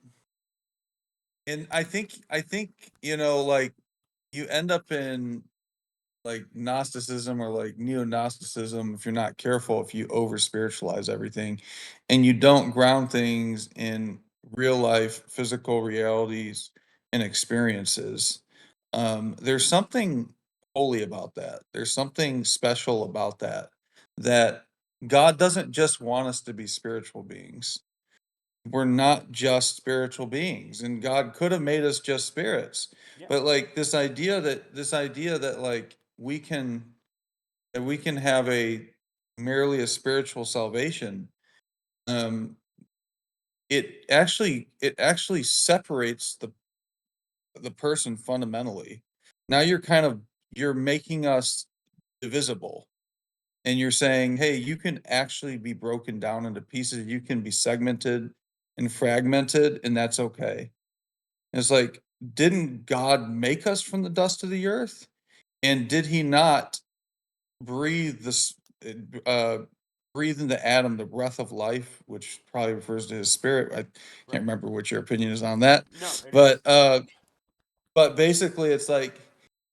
I think like you end up in like Gnosticism or like neo-Gnosticism if you're not careful, if you over spiritualize everything and you don't ground things in real life physical realities and experiences. There's something holy about that. There's something special about that, that God doesn't just want us to be spiritual beings. We're not just spiritual beings, and God could have made us just spirits. Yeah. But like this idea that like we can have a merely a spiritual salvation, um it actually separates the person fundamentally. Now you're making us divisible, and you're saying, hey, you can actually be broken down into pieces, you can be segmented and fragmented, and that's okay. It's like, didn't God make us from the dust of the earth? And did he not breathe this uh breathe into Adam the breath of life, which probably refers to his spirit. I can't Right. remember what your opinion is on that. No, it But is. but basically it's like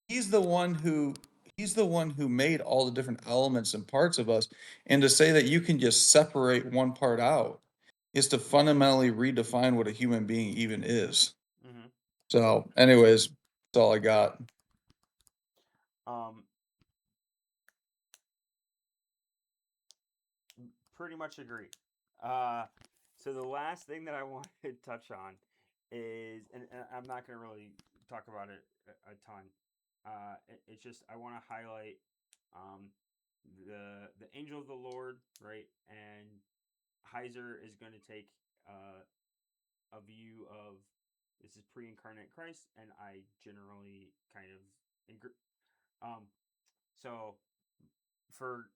he's the one who he's the one who made all the different elements and parts of us. And to say that you can just separate one part out is to fundamentally redefine what a human being even is. Mm-hmm. So, anyways, that's all I got. Um, Pretty much agree. Uh, so the last thing that I want to touch on is, and I'm not going to really talk about it a ton. It's just I want to highlight um, the angel of the Lord, right? And Heiser is going to take a view of this is pre-incarnate Christ, and I generally kind of agree. So for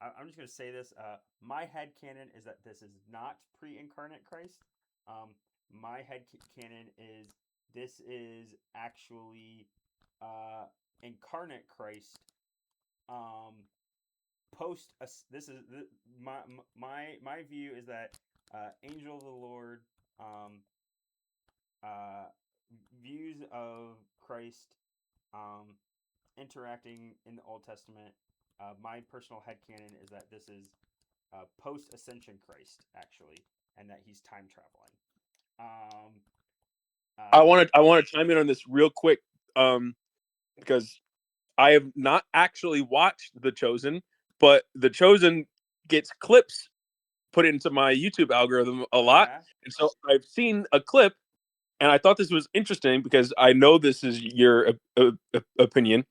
I'm just going to say this. My headcanon is that this is not pre-incarnate Christ. My headcanon is this is actually incarnate Christ. Post this is my view is that angel of the Lord um, uh, views of Christ interacting in the Old Testament. My personal headcanon is that this is post ascension Christ, actually, and that he's time traveling. I want to chime in on this real quick, because I have not actually watched The Chosen, but The Chosen gets clips put into my YouTube algorithm a lot, Yeah. and so I've seen a clip, and I thought this was interesting because I know this is your opinion.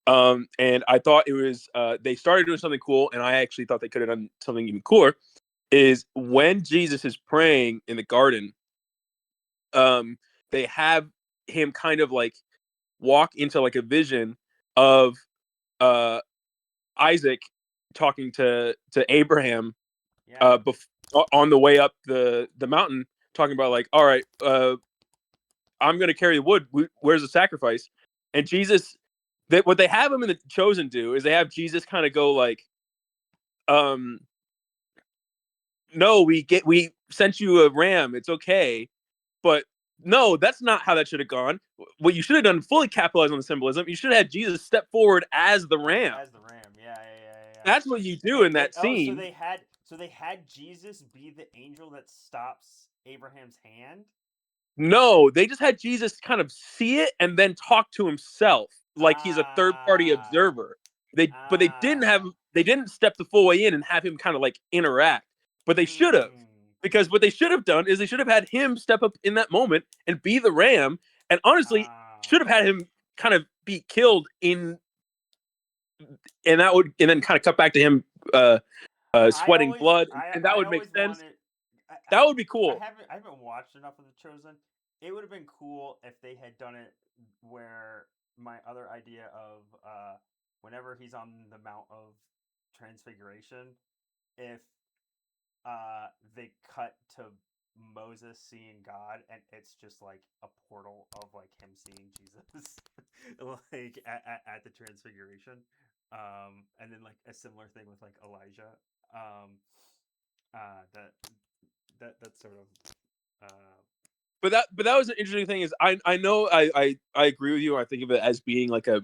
And I thought it was they started doing something cool, and I actually thought they could have done something even cooler. Is when Jesus is praying in the garden, they have him kind of like walk into like a vision of Isaac talking to Abraham Yeah. on the way up the mountain, talking about like, all right, I'm going to carry the wood. Where's the sacrifice? And Jesus, what they have him in The Chosen do is they have Jesus kind of go like, um, no, we sent you a ram. It's okay. But no, that's not how that should have gone. What you should have done, fully capitalized on the symbolism, you should have had Jesus step forward as the ram. As the ram. Yeah. That's what you do in that scene. So they had Jesus be the angel that stops Abraham's hand. No, they just had Jesus kind of see it and then talk to himself like he's a third party observer. But they didn't step the full way in and have him kind of like interact. But they should have. Because what they should have done is they should have had him step up in that moment and be the ram, and honestly should have had him kind of be killed and then kind of cut back to him sweating blood, and that I would make always sense. wanted. That would be I cool. haven't watched enough of The Chosen. It would have been cool if they had done it where my other idea of whenever he's on the Mount of Transfiguration, if they cut to Moses seeing God and it's just like a portal of like him seeing Jesus like at the Transfiguration, and then like a similar thing with like Elijah, um that's sort of But that was an interesting thing. Is I know I agree with you. I think of it as being like a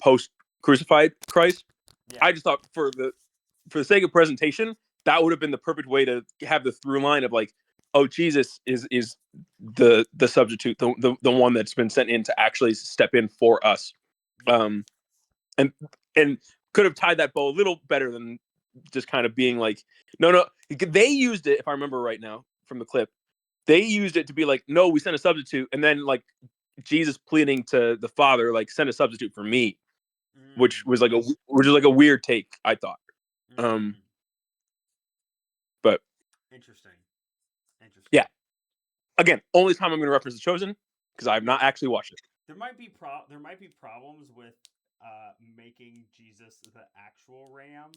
post crucified Christ. yeah. I just thought for the sake of presentation, that would have been the perfect way to have the through line of like, oh, Jesus is the substitute, the one that's been sent in to actually step in for us. Yeah. And and could have tied that bow a little better than just kind of being like, no. They used it, if I remember right now from the clip, they used it to be like, no, we sent a substitute, and then like Jesus pleading to the Father, like, send a substitute for me, which was like a weird take, I thought. But Interesting. yeah, again, only time I'm going to reference The Chosen because I've not actually watched it. There might be problems with making Jesus the actual ram,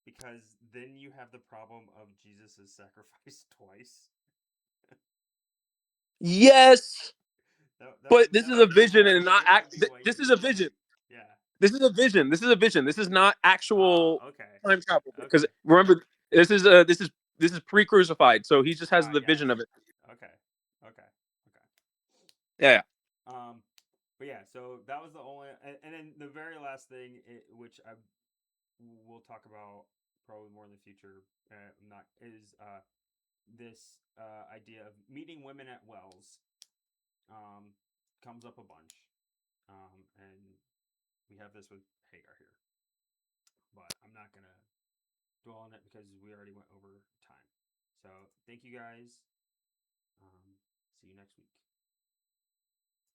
because then you have the problem of Jesus is sacrificed twice. Yes, but this is a That vision might and not that might be way this too is a much. vision. Yeah. This is a vision. This is a vision. This is not actual Okay. time travel. Because Okay. remember, this is pre-crucified, so he just has the Yes. vision of it. Okay. Yeah. But yeah, so that was the only, and then the very last thing, which I will talk about probably more in the future, not is this idea of meeting women at wells. Comes up a bunch, and we have this with Hagar here, but I'm not gonna dwell on it because we already went over time. So thank you guys. See you next week.